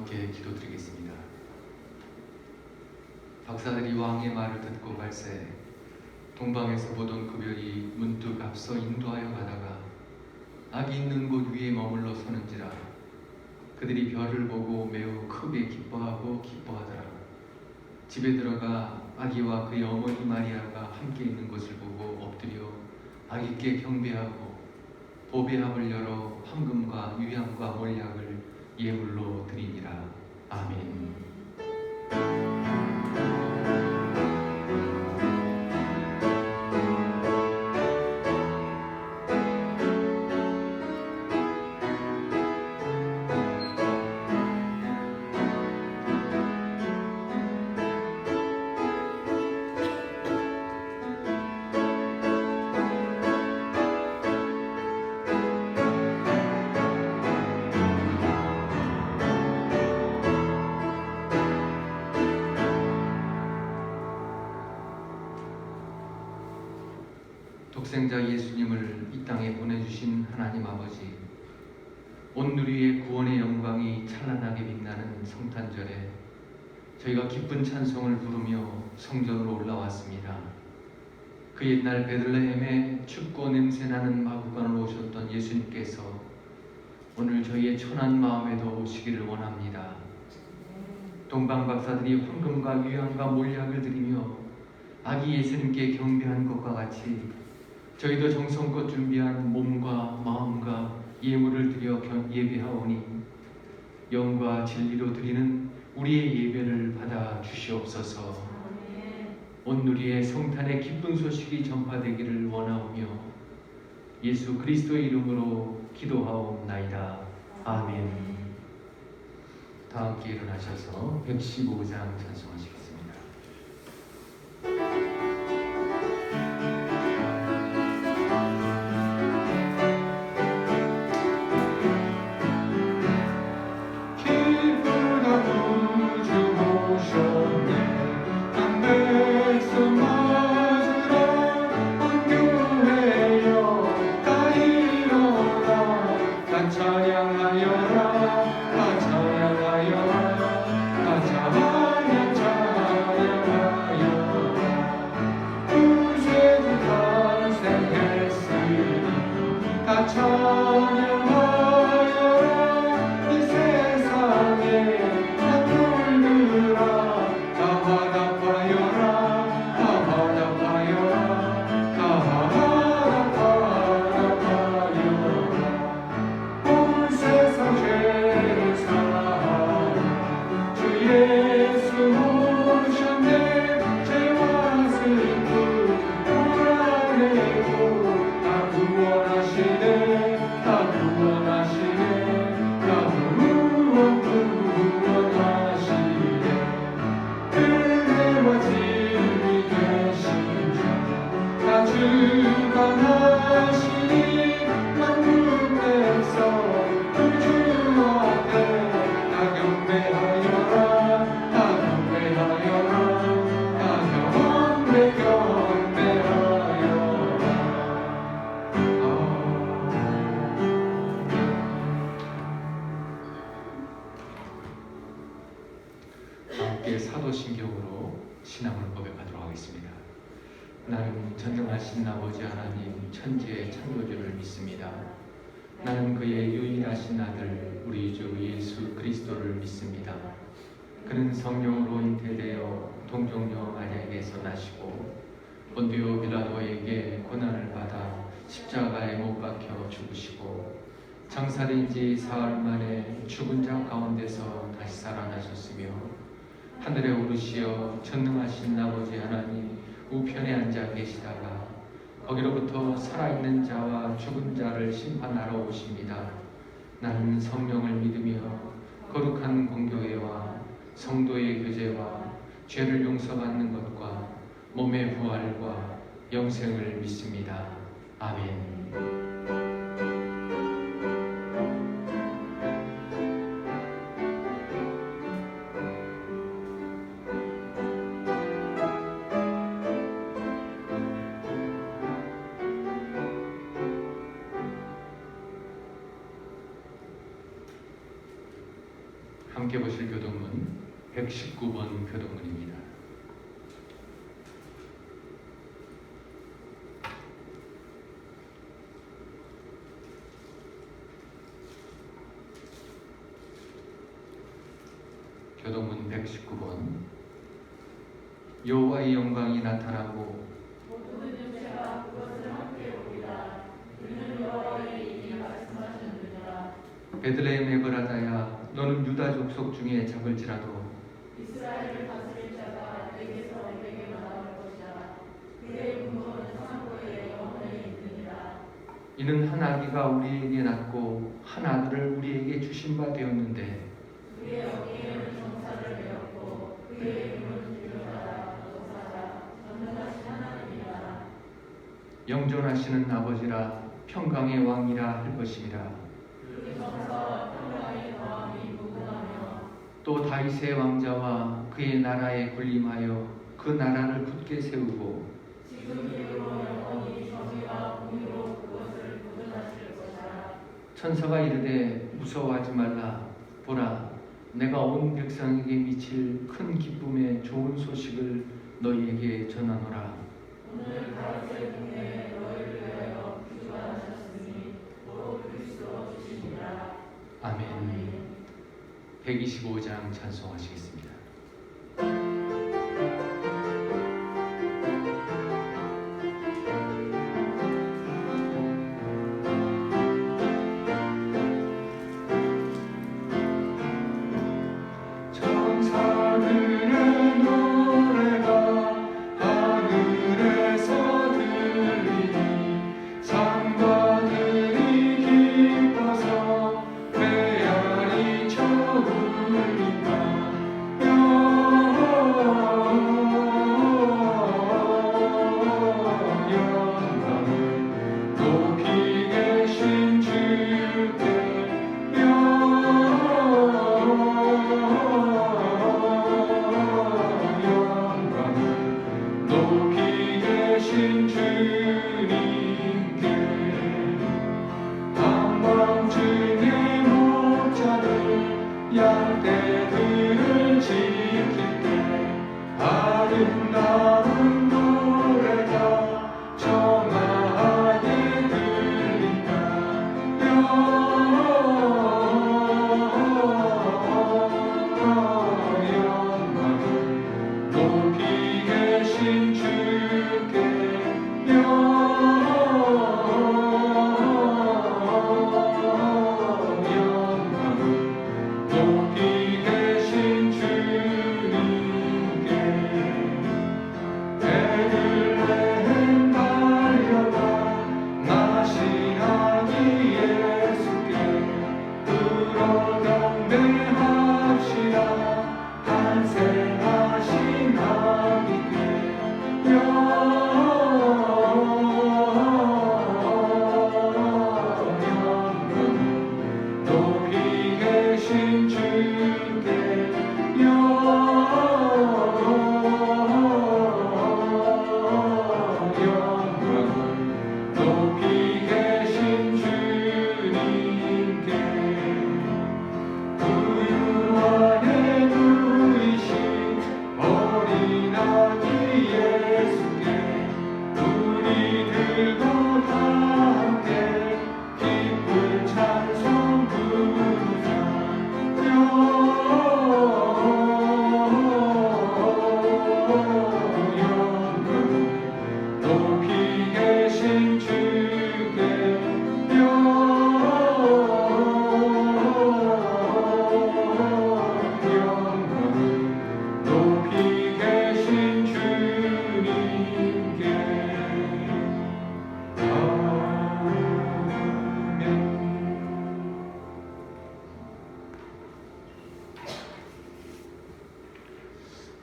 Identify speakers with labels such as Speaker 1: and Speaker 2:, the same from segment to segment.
Speaker 1: 함께 기도드리겠습니다. 박사들이 왕의 말을 듣고 갈새 동방에서 보던 그 별이 문득 앞서 인도하여 가다가 악이 있는 곳 위에 머물러 서는지라 그들이 별을 보고 매우 크게 기뻐하더라. 집에 들어가 아기와 그의 어머니 마리아가 함께 있는 것을 보고 엎드려 아기께 경배하고 보배함을 열어 황금과 유향과 몰약을 예물로 드리니라. 아멘. 독생자 예수님을 이 땅에 보내주신 하나님 아버지, 온 누리의 구원의 영광이 찬란하게 빛나는 성탄절에 저희가 기쁜 찬송을 부르며 성전으로 올라왔습니다. 그 옛날 베들레헴에 춥고 냄새나는 마구간으로 오셨던 예수님께서 오늘 저희의 천한 마음에도 오시기를 원합니다. 동방 박사들이 황금과 유향과 몰약을 드리며 아기 예수님께 경배한 것과 같이 저희도 정성껏 준비한 몸과 마음과 예물을 드려 예배하오니 영과 진리로 드리는 우리의 예배를 받아 주시옵소서. 온 누리의 성탄의 기쁜 소식이 전파되기를 원하오며 예수 그리스도의 이름으로 기도하옵나이다. 아멘. 다 함께 일어나셔서 115장 찬송하시겠습니다. 사도신경으로 신앙을 고백하도록 하겠습니다. 나는 전능하신 아버지 하나님 천지의 창조주를 믿습니다. 나는 그의 유일하신 아들 우리 주 예수 그리스도를 믿습니다. 그는 성령으로 잉태되어 동정녀 마리아에게서 나시고 본디오 빌라도에게 고난을 받아 십자가에 못 박혀 죽으시고 장사된 지 사흘 만에 죽은 자 가운데서 다시 살아나셨으며 하늘에 오르시어 전능하신 아버지 하나님 우편에 앉아 계시다가 거기로부터 살아있는 자와 죽은 자를 심판하러 오십니다. 나는 성령을 믿으며 거룩한 공교회와 성도의 교제와 죄를 용서받는 것과 몸의 부활과 영생을 믿습니다. 아멘. 함께 함께 보실 교동문 119번 교동문입니다. 교동문 119번. 여호와의 영광이 나타나고
Speaker 2: 모든 육체가 그것을 함께 보리라. 이는 여호와의 입이 말씀하셨느니라.
Speaker 1: 베들레헴 에브라다야, 너는 유다 족속 중에 작을지라도
Speaker 2: 이스라엘을 다스릴 자가 내게서 내게로 나올 것이라. 그의 근거는 창고에 영원히 있느니라.
Speaker 1: 이는 한 아기가 우리에게 낳고 한 아들을 우리에게 주신 바 되었는데
Speaker 2: 그의 어깨에는 정사를 메었고 그의 이름은 유효자라, 도사자, 전능하신 하나님이라.
Speaker 1: 영존하시는 아버지라, 평강의 왕이라 할 것이니라.
Speaker 2: 그 정사와 평강의 거함이 무궁하며
Speaker 1: 또 다윗의 왕자와 그의 나라에 군림하여 그 나라를 굳게 세우고
Speaker 2: 지금 이후로 영원히 정의와 공의로 그것을 보존하실 것이라.
Speaker 1: 천사가 이르되 무서워하지 말라. 보라, 내가 온 백성에게 미칠 큰 기쁨의 좋은 소식을 너희에게 전하노라.
Speaker 2: 오늘 다윗의 국내에 너희를 위하여 구주가 나셨으니 곧 그리스도 주시니라.
Speaker 1: 아멘. 125장 찬송하시겠습니다.
Speaker 3: 천사들의 노래가 하늘에서 들리니 상관들이 기뻐서 메아리 쳐울린다. 영광을 높이 계신 주께 높이 계신 주님께 한밤중에 목자들 양떼들을 지킬 때 아름다운 노래가 정하게 들린다. 영광을 높이 계신 주께 영광을 높이 계신 주님께 베들레헴 달려가 나신 아기 예수께 불어 경배합시다. 탄생하신 아기께 영광을 높이 계신 주께 영광을 높이 계신 주님께 구유 안에 누이신 어린 아기 예수께 우리들과 다 함께 기쁜 찬송 부르자. 영광을 높이 계신 주께 영광을 높이 계신 주님께 아멘.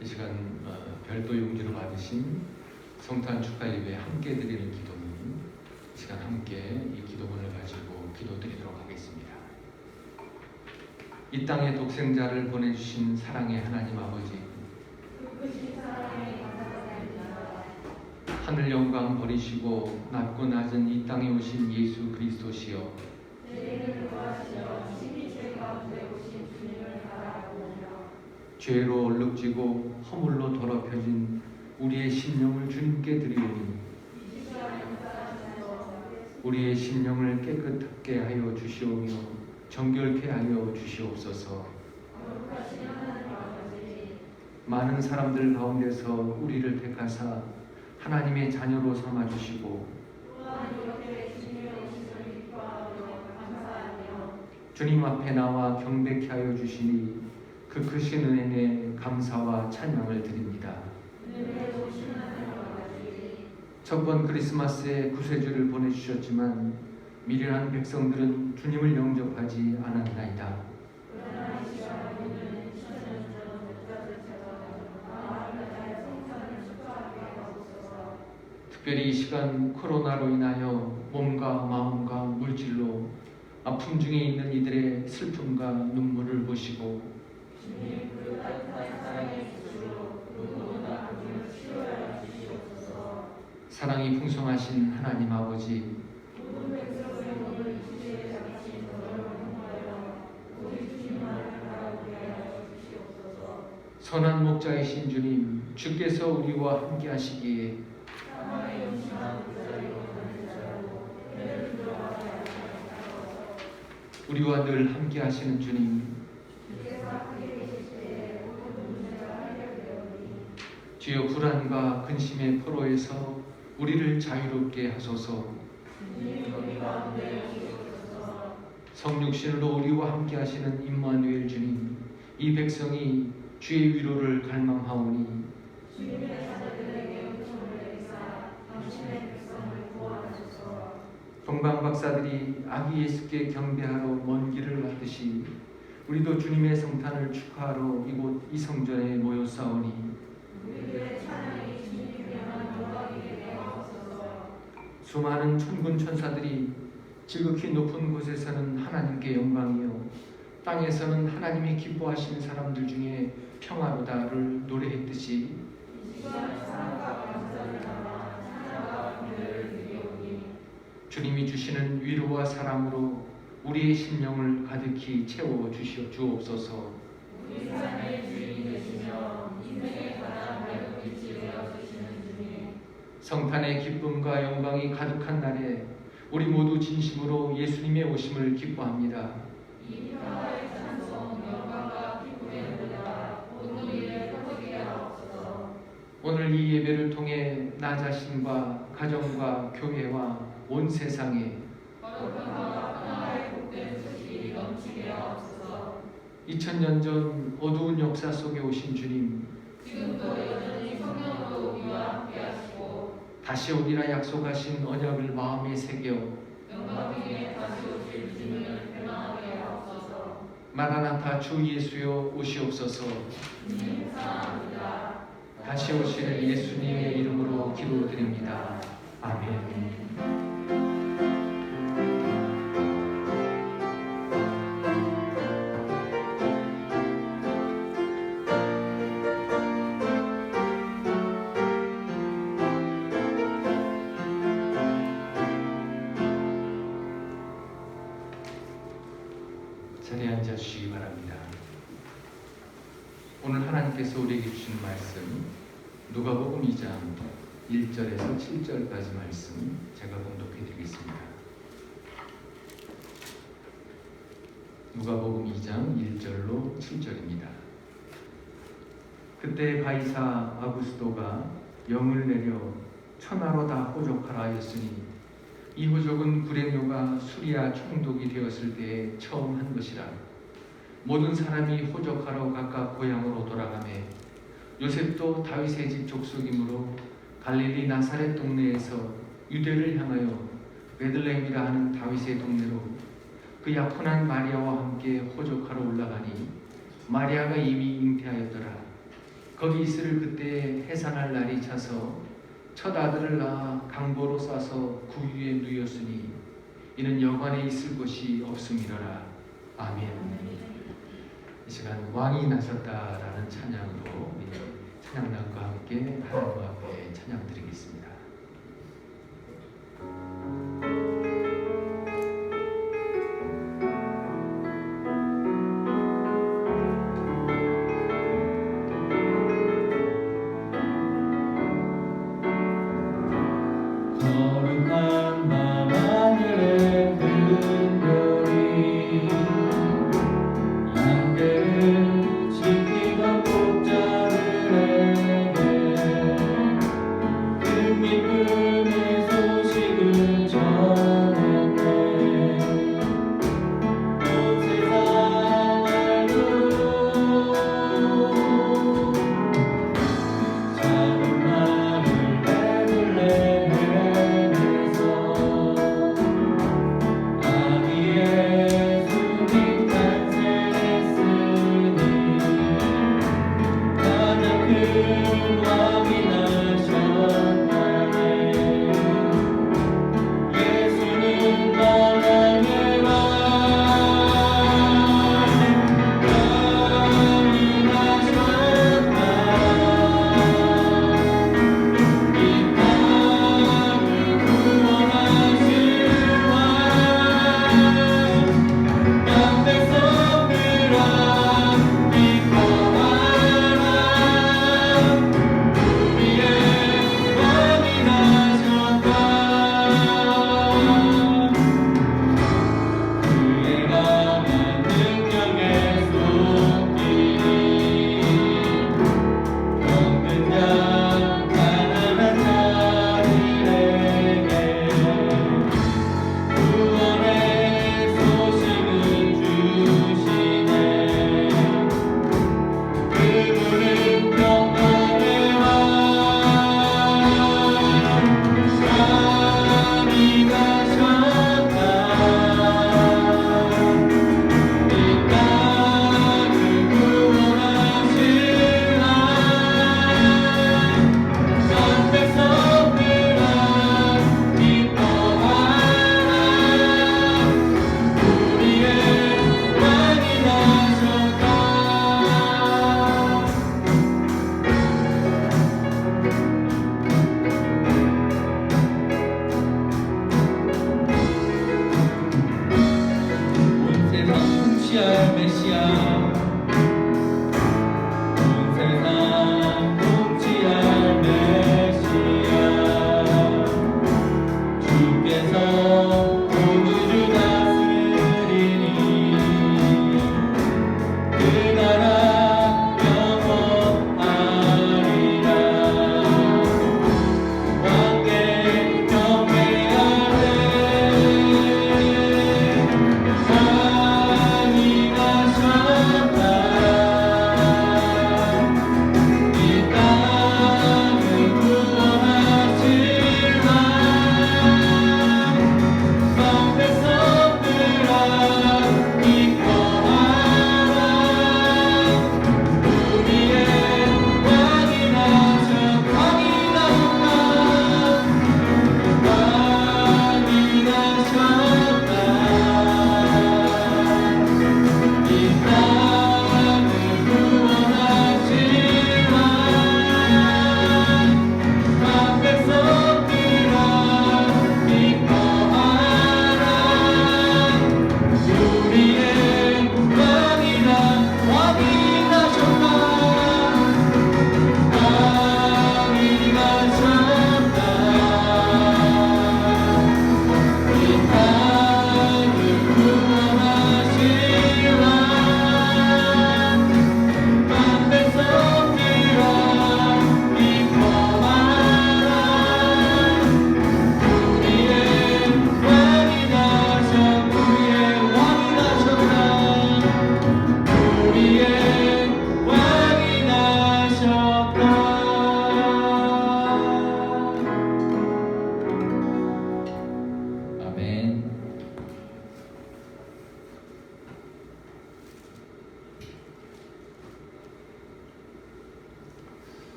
Speaker 1: 이 시간 별도 용기로 받으신 성탄 축하 예배에 함께 드리는 기도문, 이 시간 함께 이 기도문을 가지고 기도드리도록 하겠습니다. 이 땅에 독생자를 보내주신 사랑의 하나님 아버지,
Speaker 2: 크신 사랑에 감사드립니다.
Speaker 1: 하늘 영광 버리시고 낮고 낮은 이 땅에 오신 예수 그리스도시여,
Speaker 2: 내 이름을 구하시어 심히 죄 가운데 오신 주님을 바라보고
Speaker 1: 죄로 얼룩지고 허물로 더럽혀진 우리의 심령을 주님께 드리오니 우리의 심령을 깨끗하게 하여 주시오며 정결케 하여 주시옵소서. 많은 사람들 가운데서 우리를 택하사 하나님의 자녀로 삼아주시고 주님 앞에 나와 경배케 하여 주시니 그 크신 은혜에 감사와 찬양을 드립니다. 첫번 크리스마스에 구세주를 보내주셨지만 미련한 백성들은 주님을 영접하지 않았나이다. 특별히 이 시간 코로나로 인하여 몸과 마음과 물질로 아픔 중에 있는 이들의 슬픔과 눈물을 보시고 사랑이 풍성하신 하나님 아버지, 선한 목자이신 주님, 주께서 우리와 함께 하시기에 우리와 늘 함께 하시는 주님, 주여 불안과 근심의 포로에서 우리를 자유롭게 하소서. 성육신으로 우리와 함께 하시는 임마누엘 주님, 이 백성이 주의 위로를 갈망하오니 동방 박사들이 아기 예수께 경배하러 먼 길을 갔듯이 우리도 주님의 성탄을 축하하러 이곳 이 성전에 모였사오니 수많은 천군 천사들이 지극히 높은 곳에서는 하나님께 영광이요 땅에서는 하나님이 기뻐하시는 사람들 중에 평화로다를 노래했듯이 주님이 주시는 위로와 사랑으로 우리의 심령을 가득히 채워 주옵소서. 성탄의 기쁨과 영광이 가득한 날에 우리 모두 진심으로 예수님의 오심을 기뻐합니다. 오늘 이 예배를 통해 나 자신과 가정과 교회와 온 세상에 2000년 전 어두운 역사 속에 오신 주님, 다시 오리라 약속하신 언약을 마음에 새겨 마라나타 주 예수여 오시옵소서. 다시 오실 예수님의 이름으로 기도드립니다. 아멘. 자리에 앉아주시기 바랍니다. 오늘 하나님께서 우리에게 주신 말씀 누가복음 2장 1절에서 7절까지 말씀 제가 봉독해 드리겠습니다. 누가복음 2장 1절로 7절입니다. 그때 가이사 아구스도가 영을 내려 천하로 다 호족하라 하였으니 이 호족은 구레뇨가 수리아 총독이 되었을 때에 처음 한 것이라. 모든 사람이 호족하러 각각 고향으로 돌아가매 요셉도 다윗의 집 족속이므로 갈릴리 나사렛 동네에서 유대를 향하여 베들레헴이라 하는 다윗의 동네로 그 약혼한 마리아와 함께 호족하러 올라가니 마리아가 이미 잉태하였더라. 거기 있을 그때에 해산할 날이 차서 첫 아들을 낳아 강보로 싸서 구유에 누였으니 이는 여관에 있을 곳이 없음이로라. 아멘. 이 시간 왕이 나섰다라는 찬양으로 찬양단과 함께 하나님 앞에 찬양드리겠습니다.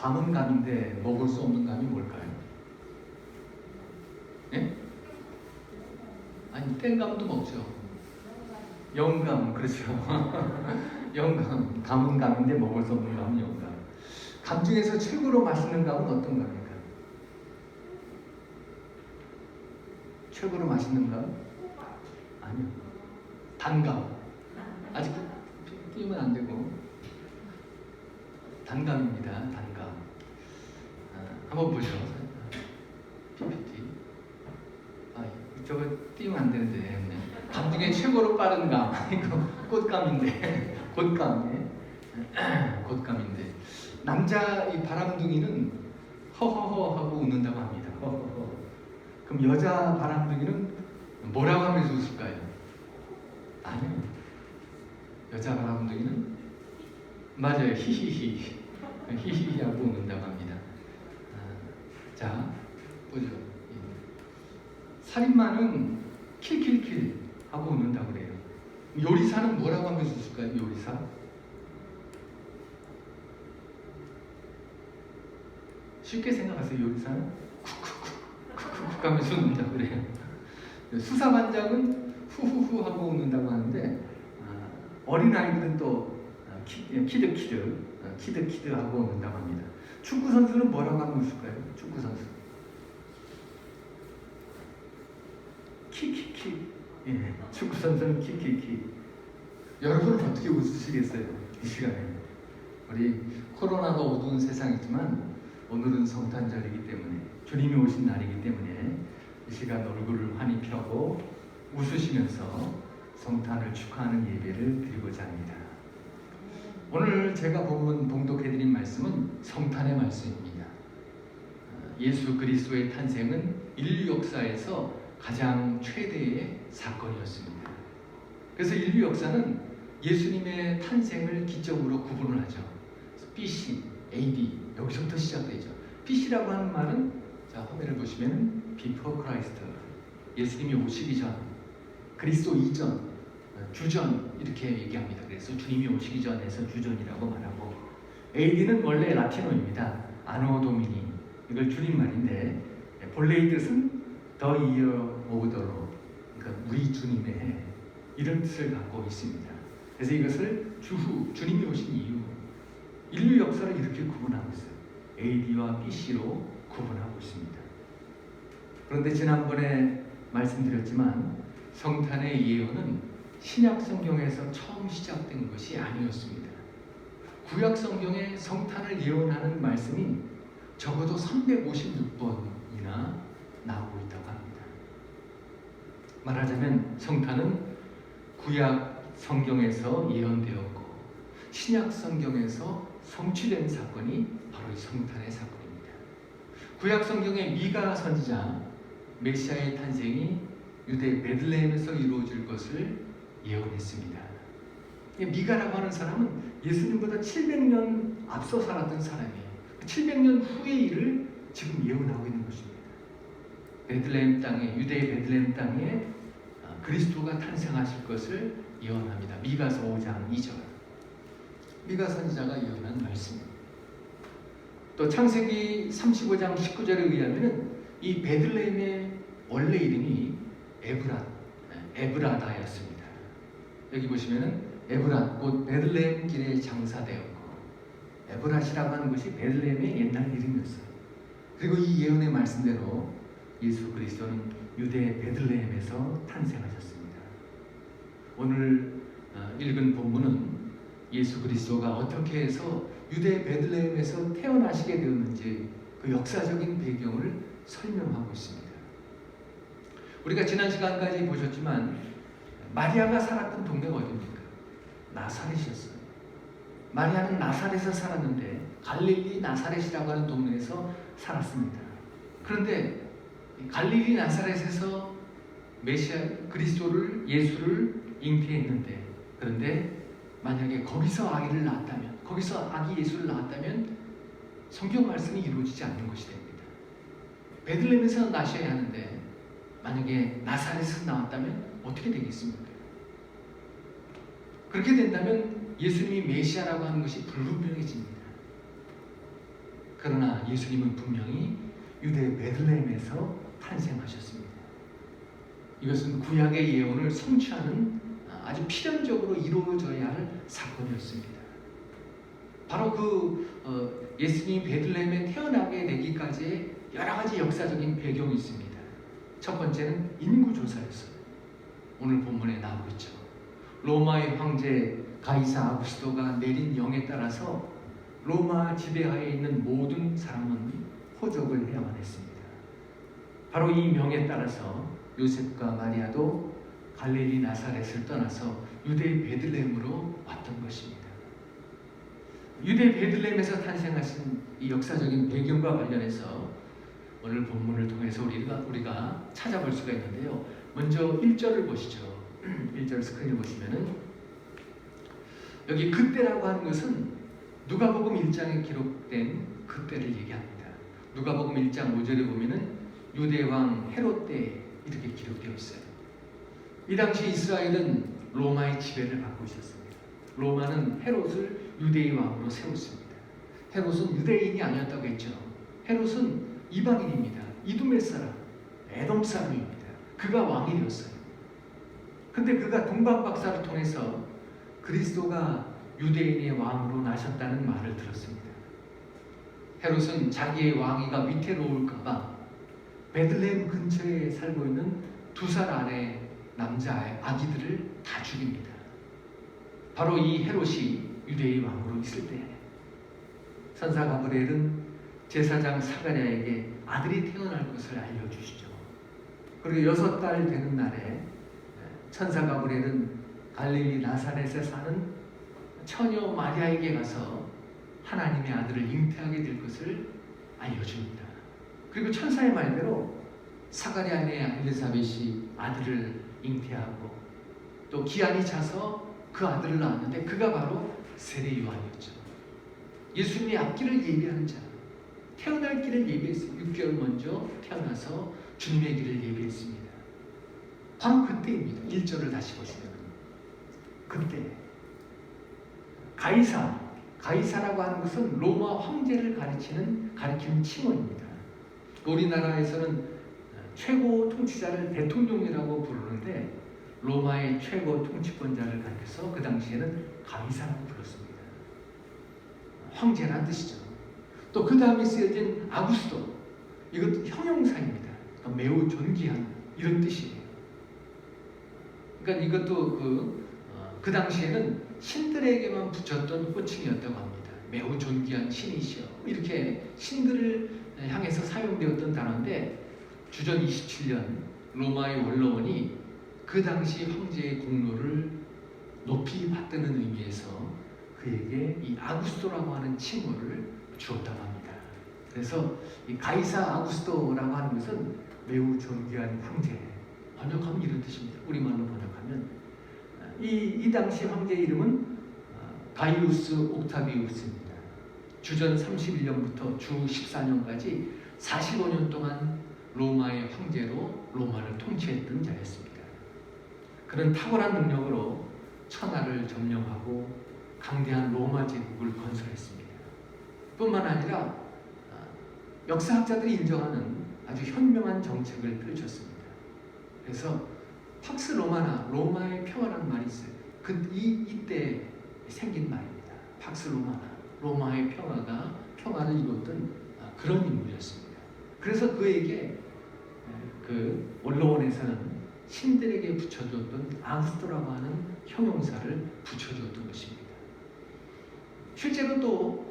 Speaker 1: 감은 감인데 먹을 수 없는 감이 뭘까요? 예? 아니 땡감도 먹죠. 영감, 그렇죠. 영감, 감은 감인데 먹을 수 없는 감은 영감. 감 중에서 최고로 맛있는 감은 어떤 감입니까? 최고로 맛있는 감? 아니요. 단감. 아직 띄우면 안 되고. 단감입니다. 단감. 한번 보죠. PPT. 저거 띄우면 안 되는데. 감 중에 최고로 빠른 감. 이거 꽃감인데. 곶감. 곶감인데. 남자 이 바람둥이는 허허허 하고 웃는다고 합니다. 허허허. 그럼 여자 바람둥이는 뭐라고 하면서 웃을까요? 아니요. 여자 바람둥이는 맞아요. 히히히. 히히히 하고 웃는다고 합니다. 자, 보죠. 살인마는 킬킬킬 하고 웃는다고 그래요. 요리사는 뭐라고 하면 좋을까요? 요리사? 쉽게 생각하세요. 요리사는 쿡쿡쿡 하면서 웃는다고 그래요. 수사반장은 후후후 하고 웃는다고 하는데 어린아이들은 또 키드 하고 웃는다고 합니다. 축구선수는 뭐라고 하면 웃을까요? 축구선수 키키키. 예, 축구선수는 키키키. 여러분은 어떻게 웃으시겠어요? 이 시간에 우리 코로나가 어두운 세상이지만 오늘은 성탄절이기 때문에 주님이 오신 날이기 때문에 이 시간 얼굴을 환히 펴고 웃으시면서 성탄을 축하하는 예배를 드리고자 합니다. 오늘 제가 봉독해드린 말씀은 성탄의 말씀입니다. 예수 그리스도의 탄생은 인류 역사에서 가장 최대의 사건이었습니다. 그래서 인류 역사는 예수님의 탄생을 기점으로 구분을 하죠. BC, AD 여기서부터 시작되죠. BC라고 하는 말은 자 화면을 보시면 Before Christ, 예수님이 오시기 전, 그리스도 이전, 주전 이렇게 얘기합니다. 그래서 주님이 오시기 전에서 주전이라고 말하고, AD는 원래 라틴어입니다. 아노 도미니, 이걸 줄인 말인데 본래의 뜻은 The Year of the Lord, 그러니까 우리 주님의 해, 이런 뜻을 갖고 있습니다. 그래서 이것을 주후, 주님이 오신 이후 인류 역사를 이렇게 구분하고 있어요. AD와 BC로 구분하고 있습니다. 그런데 지난번에 말씀드렸지만 성탄의 예언은 신약 성경에서 처음 시작된 것이 아니었습니다. 구약 성경에 성탄을 예언하는 말씀이 적어도 356번이나 나오고 있다고 합니다. 말하자면 성탄은 구약 성경에서 예언되었고 신약 성경에서 성취된 사건이 바로 이 성탄의 사건입니다. 구약 성경의 미가 선지자 메시아의 탄생이 유대 베들레헴에서 이루어질 것을 예언했습니다. 미가라고 하는 사람은 예수님보다 700년 앞서 살았던 사람이에요. 700년 후의 일을 지금 예언하고 있는 것입니다. 베들레헴 땅에, 유대의 베들레헴 땅에 그리스도가 탄생하실 것을 예언합니다. 미가서 5장 2절. 미가 선지자가 예언한 말씀입니다. 또 창세기 35장 19절에 의하면 이 베들레헴의 원래 이름이 에브라다였습니다. 여기 보시면은 에브랏 곧 베들레헴 길에 장사되었고, 에브랏이라고 하는 것이 베들레헴의 옛날 이름이었어요. 그리고 이 예언의 말씀대로 예수 그리스도는 유대 베들레헴에서 탄생하셨습니다. 오늘 읽은 본문은 예수 그리스도가 어떻게 해서 유대 베들레헴에서 태어나시게 되었는지 그 역사적인 배경을 설명하고 있습니다. 우리가 지난 시간까지 보셨지만 마리아가 살았던 동네가 어디입니까? 나사렛이었어요. 마리아는 나사렛에서 살았는데 갈릴리 나사렛이라고 하는 동네에서 살았습니다. 그런데 갈릴리 나사렛에서 메시아 그리스도를 예수를 잉태했는데, 그런데 만약에 거기서 아기를 낳았다면, 거기서 아기 예수를 낳았다면 성경 말씀이 이루어지지 않는 것이 됩니다. 베들레헴에서 나셔야 하는데 만약에 나사렛에서 나왔다면 어떻게 되겠습니까? 그렇게 된다면 예수님이 메시아라고 하는 것이 불분명해집니다. 그러나 예수님은 분명히 유대 베들레헴에서 탄생하셨습니다. 이것은 구약의 예언을 성취하는 아주 필연적으로 이루어져야 할 사건이었습니다. 바로 그 예수님이 베들레헴에 태어나게 되기까지의 여러 가지 역사적인 배경이 있습니다. 첫 번째는 인구조사였어요. 오늘 본문에 나오고 있죠. 로마의 황제 가이사 아구스토가 내린 영에 따라서 로마 지배하에 있는 모든 사람은 호적을 해야만 했습니다. 바로 이 명에 따라서 요셉과 마리아도 갈릴리 나사렛을 떠나서 유대 베들레헴으로 왔던 것입니다. 유대 베들레헴에서 탄생하신 이 역사적인 배경과 관련해서 오늘 본문을 통해서 우리가 찾아볼 수가 있는데요. 먼저 1절을 보시죠. 1절 스크린을 보시면은 여기 그때라고 하는 것은 누가복음 1장에 기록된 그때를 얘기합니다. 누가복음 1장 5절에 보면은 유대왕 헤롯 때 이렇게 기록되어 있어요. 이 당시 이스라엘은 로마의 지배를 받고 있었습니다. 로마는 헤롯을 유대의 왕으로 세웠습니다. 헤롯은 유대인이 아니었다고 했죠. 헤롯은 이방인입니다. 이두메 사람, 에돔 사람입니다. 그가 왕이 되었어요. 근데 그가 동방박사를 통해서 그리스도가 유대인의 왕으로 나셨다는 말을 들었습니다. 헤롯은 자기의 왕위가 위태로울까봐 베들레헴 근처에 살고 있는 2살 아래 남자 아기들을 다 죽입니다. 바로 이 헤롯이 유대의 왕으로 있을 때 천사 가브리엘은 제사장 사가랴에게 아들이 태어날 것을 알려주시죠. 그리고 6달 되는 날에 천사 가브리엘은 갈릴리 나사렛에 사는 처녀 마리아에게 가서 하나님의 아들을 잉태하게 될 것을 알려줍니다. 그리고 천사의 말대로 사가랴의 엘리사벳이 아들을 잉태하고 또 기한이 차서 그 아들을 낳았는데 그가 바로 세례 요한이었죠. 예수님의 앞길을 예비하는 자, 태어날 길을 예비했어요. 6개월 먼저 태어나서 주님의 길을 예비했습니다. 바로 그때입니다. 1절을 다시 보시면 그때 가이사라고 하는 것은 로마 황제를 가리키는 칭호입니다. 우리나라에서는 최고 통치자를 대통령이라고 부르는데 로마의 최고 통치권자를 가리켜서 그 당시에는 가이사라고 불렀습니다. 황제란 뜻이죠. 또 그 다음에 쓰여진 아구스토, 이것도 형용사입니다. 그러니까 매우 존귀한 이런 뜻이에요. 그러니까 이것도 그 당시에는 신들에게만 붙였던 호칭이었다고 합니다. 매우 존귀한 신이시여, 이렇게 신들을 향해서 사용되었던 단어인데 주전 27년 로마의 원로원이 그 당시 황제의 공로를 높이 받드는 의미에서 그에게 이 아구스토라고 하는 칭호를 주었다고 합니다. 그래서 이 가이사 아구스토라고 하는 것은 매우 존귀한 황제, 번역하면 이런 뜻입니다. 우리말로 번역하면 이 당시 황제의 이름은 가이우스 옥타비우스입니다. 주전 31년부터 주 14년까지 45년 동안 로마의 황제로 로마를 통치했던 자였습니다. 그런 탁월한 능력으로 천하를 점령하고 강대한 로마 제국을 건설했습니다. 뿐만 아니라 역사학자들이 인정하는 아주 현명한 정책을 펼쳤습니다. 그래서 팍스 로마나 로마의 평화라는 말이 있어요. 이때 생긴 말입니다. 팍스 로마나 로마의 평화를 이뤘던 그런 인물이었습니다. 그래서 그에게 그 원로원에서는 신들에게 붙여줬던 아구스토라고 하는 형용사를 붙여줬던 것입니다. 실제로 또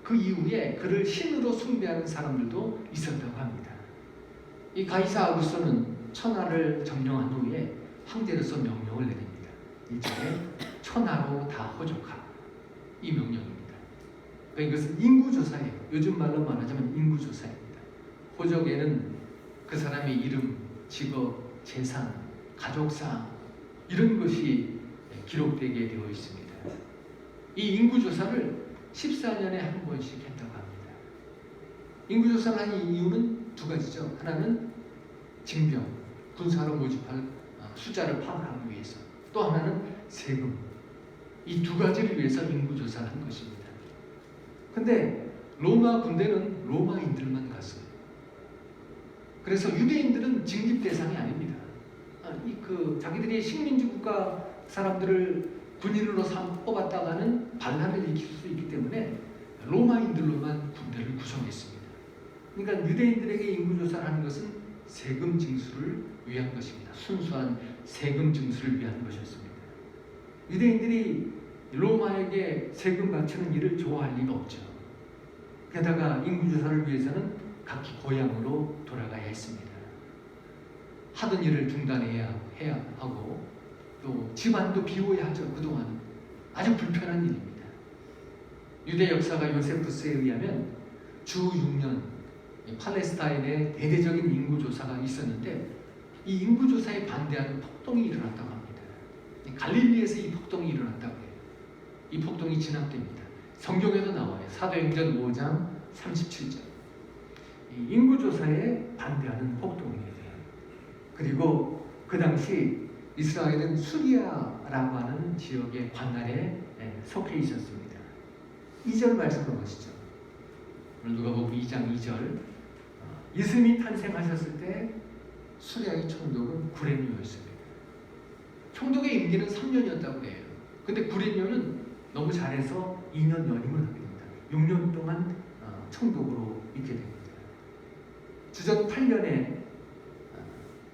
Speaker 1: 그 이후에 그를 신으로 숭배하는 사람들도 있었다고 합니다. 이 가이사 아구스토는 천하를 점령한 후에 황제로서 명령을 내립니다. 이전에 천하로 다 호족하, 이 명령입니다. 그러니까 이것은 인구조사예요. 요즘 말로 말하자면 인구조사입니다. 호족에는 그 사람의 이름, 직업, 재산, 가족사항 이런 것이 기록되게 되어 있습니다. 이 인구조사를 14년에 한 번씩 했다고 합니다. 인구조사를 한 이유는 두 가지죠. 하나는 징병, 군사로 모집할 숫자를 파악하기 위해서, 또 하나는 세금. 이 두 가지를 위해서 인구조사를 한 것입니다. 근데 로마 군대는 로마인들만 갔어요. 그래서 유대인들은 징집 대상이 아닙니다. 자기들이 식민지 국가 사람들을 군인으로 뽑았다가는 반란을 일으킬 수 있기 때문에 로마인들로만 군대를 구성했습니다. 그러니까 유대인들에게 인구조사를 하는 것은 세금 징수를 위한 것입니다. 순수한 세금 징수를 위한 것이었습니다. 유대인들이 로마에게 세금 바치는 일을 좋아할 리가 없죠. 게다가 인구조사를 위해서는 각기 고향으로 돌아가야 했습니다. 하던 일을 중단해야 하고 또 집안도 비워야 하죠. 그동안 아주 불편한 일입니다. 유대 역사가 요세푸스에 의하면 주 6년 팔레스타인에 대대적인 인구조사가 있었는데 이 인구조사에 반대하는 폭동이 일어났다고 합니다. 갈릴리에서 이 폭동이 일어났다고 해요. 이 폭동이 진압됩니다. 성경에도 나와요. 사도행전 5장 37절. 이 인구조사에 반대하는 폭동이에요. 그리고 그 당시
Speaker 4: 이스라엘은 수리아라고 하는 지역의 관할에 속해 있었습니다. 2절 말씀을 보시죠. 오늘 누가복음 2장 2절. 예수님이 탄생하셨을 때 수리아의 총독은 구레뇨였습니다. 총독의 임기는 3년이었다고 해요. 근데 구레뇨는 너무 잘해서 2년 연임을 하게 됩니다. 6년 동안 총독으로 있게 됩니다. 주전 8년에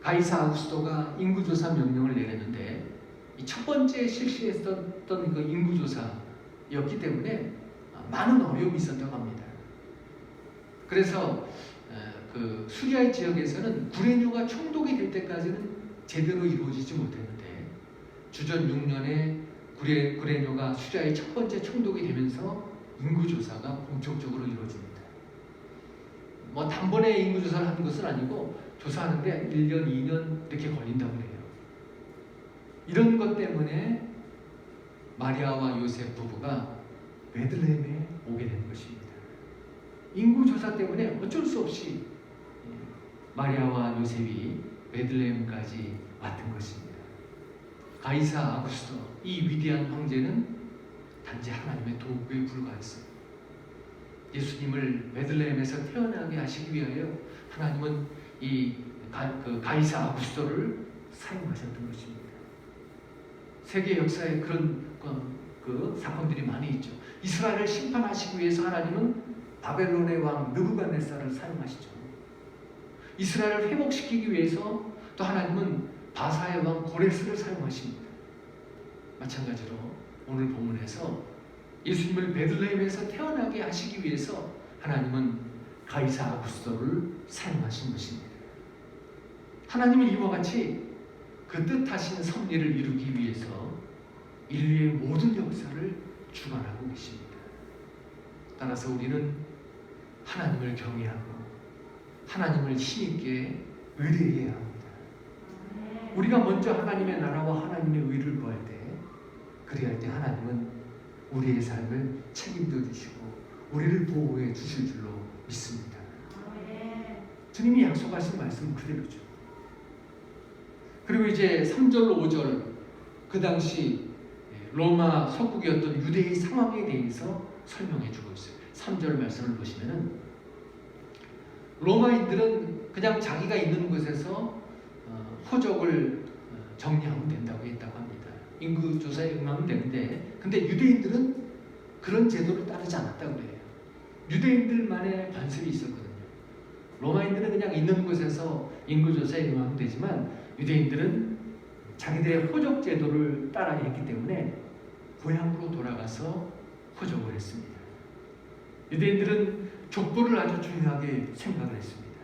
Speaker 4: 가이사 아구스토가 인구조사 명령을 내렸는데 이 첫 번째 실시했던 그 인구조사였기 때문에 많은 어려움이 있었다고 합니다. 그래서 그 수리아 지역에서는 구레뇨가 총독이 될 때까지는 제대로 이루어지지 못했는데 주전 6년에 구레뇨가 수리아의 첫 번째 총독이 되면서 인구조사가 본격적으로 이루어집니다. 뭐 단번에 인구조사를 하는 것은 아니고 조사하는데 1년, 2년 이렇게 걸린다고 해요. 이런 것 때문에 마리아와 요셉 부부가 베들레헴에 오게 된 것입니다. 인구조사 때문에 어쩔 수 없이 마리아와 요셉이 베들레헴까지 왔던 것입니다. 가이사 아구스토, 이 위대한 황제는 단지 하나님의 도구에 불과했어요. 예수님을 베들레헴에서 태어나게 하시기 위하여 하나님은 이 가이사 아구스토를 사용하셨던 것입니다. 세계 역사에 그런 그 사건들이 많이 있죠. 이스라엘을 심판하시기 위해서 하나님은 바벨론의 왕 느부갓네살을 사용하시죠. 이스라엘을 회복시키기 위해서 또 하나님은 바사의 왕 고레스를 사용하십니다. 마찬가지로 오늘 본문에서 예수님을 베들레헴에서 태어나게 하시기 위해서 하나님은 가이사 아구스토를 사용하신 것입니다. 하나님은 이와 같이 그 뜻하신 섭리를 이루기 위해서 인류의 모든 역사를 주관하고 계십니다. 따라서 우리는 하나님을 경외하고 하나님을 힘있게 의뢰해야 합니다. 우리가 먼저 하나님의 나라와 하나님의 의를 구할 때, 그리할 때 하나님은 우리의 삶을 책임져 주시고 우리를 보호해 주실 줄로 믿습니다. 주님이 약속하신 말씀 그대로죠. 그리고 이제 3절, 5절 그 당시 로마 속국이었던 유대의 상황에 대해서 설명해 주고 있어요. 3절 말씀을 보시면은 로마인들은 그냥 자기가 있는 곳에서 호적을 정리하면 된다고 했다고 합니다. 인구조사에 응하면 되는데, 근데 유대인들은 그런 제도를 따르지 않았다고 해요. 유대인들만의 관습이 있었거든요. 로마인들은 그냥 있는 곳에서 인구조사에 응하면 되지만 유대인들은 자기들의 호적 제도를 따라야 했기 때문에 고향으로 돌아가서 호적을 했습니다. 유대인들은 족보를 아주 중요하게 생각을 했습니다.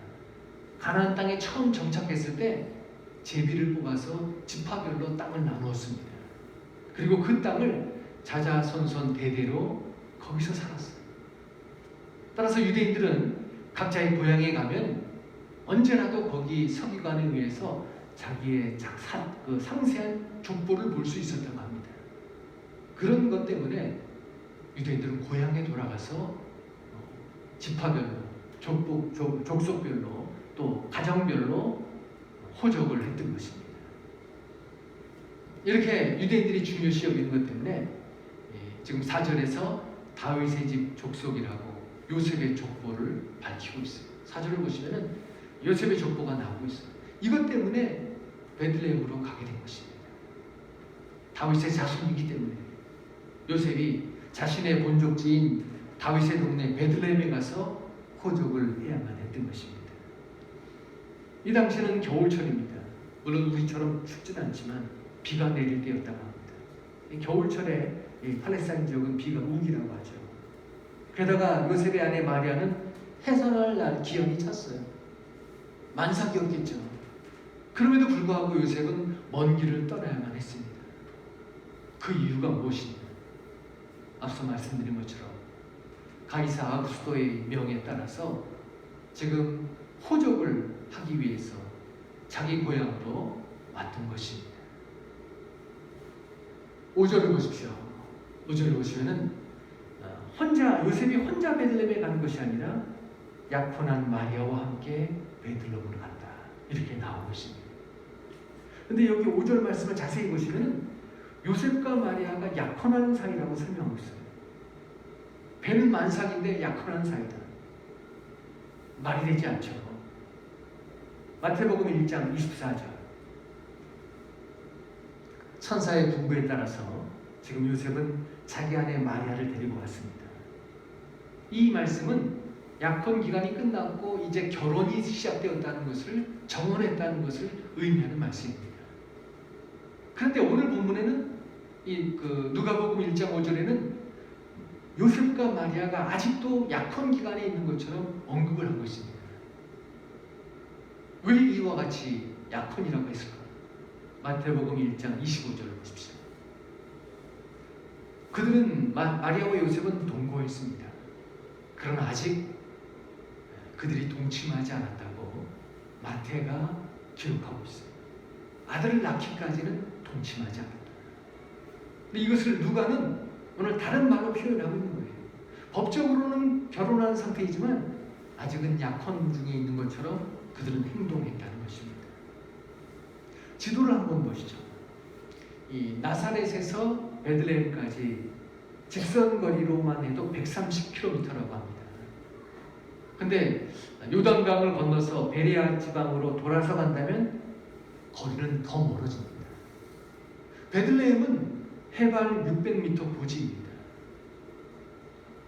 Speaker 4: 가나안 땅에 처음 정착했을 때 제비를 뽑아서 지파별로 땅을 나누었습니다. 그리고 그 땅을 자자손손 대대로 거기서 살았어요. 따라서 유대인들은 각자의 고향에 가면 언제라도 거기 서기관에 의해서 자기의 그 상세한 족보를 볼 수 있었다고 합니다. 그런 것 때문에 유대인들은 고향에 돌아가서 지파별로, 족속별로, 또 가정별로 호적을 했던 것입니다. 이렇게 유대인들이 중요시 여기는 것 때문에 지금 4절에서 다윗의 집 족속이라고 요셉의 족보를 밝히고 있어요. 4절을 보시면은 요셉의 족보가 나오고 있어요. 이것 때문에 베들레헴으로 가게 된 것입니다. 다윗의 자손이기 때문에 요셉이 자신의 본족지인 다윗의 동네 베들레헴에 가서 호적을 해야만 했던 것입니다. 이 당시는 겨울철입니다. 물론 우리처럼 춥지는 않지만 비가 내릴 때였다고 합니다. 겨울철에 이 팔레스타인 지역은 비가 우기라고 하죠. 게다가 요셉의 아내 마리아는 해산할 날 기한이 찼어요. 만삭이었겠죠. 그럼에도 불구하고 요셉은 먼 길을 떠나야만 했습니다. 그 이유가 무엇이냐? 앞서 말씀드린 것처럼 가이사 아구스토의 명에 따라서 지금 호적을 하기 위해서 자기 고향으로 왔던 것입니다. 5절을 보십시오. 5절을 보시면은 요셉이 혼자 베들레헴에 가는 것이 아니라 약혼한 마리아와 함께 베들레헴으로 간다. 이렇게 나온 것입니다. 근데 여기 5절 말씀을 자세히 보시면 요셉과 마리아가 약혼하는 사이라고 설명하고 있어요. 배는 만삭인데 약혼하는 사이다. 말이 되지 않죠. 마태복음 1장 24절. 천사의 분부에 따라서 지금 요셉은 자기 아내 마리아를 데리고 왔습니다. 이 말씀은 약혼 기간이 끝났고 이제 결혼이 시작되었다는 것을 정언했다는 것을 의미하는 말씀입니다. 그런데 오늘 본문에는 누가복음 1장 5절에는 요셉과 마리아가 아직도 약혼 기간에 있는 것처럼 언급을 하고 있습니다. 왜 이와 같이 약혼이라고 했을까? 마태복음 1장 25절을 보십시오. 그들은 마리아와 요셉은 동거했습니다. 그러나 아직 그들이 동침하지 않았다고 마태가 기록하고 있어요. 아들을 낳기까지는 동침하지 않았다. 근데 이것을 누가는 오늘 다른 말로 표현하고 있는 거예요. 법적으로는 결혼한 상태이지만 아직은 약혼 중에 있는 것처럼 그들은 행동했다는 것입니다. 지도를 한번 보시죠. 이 나사렛에서 베들레헴까지 직선 거리로만 해도 130km라고 합니다. 근데 요단강을 건너서 베레아 지방으로 돌아서 간다면 거리는 더 멀어집니다. 베들레헴은 해발 600m 고지입니다.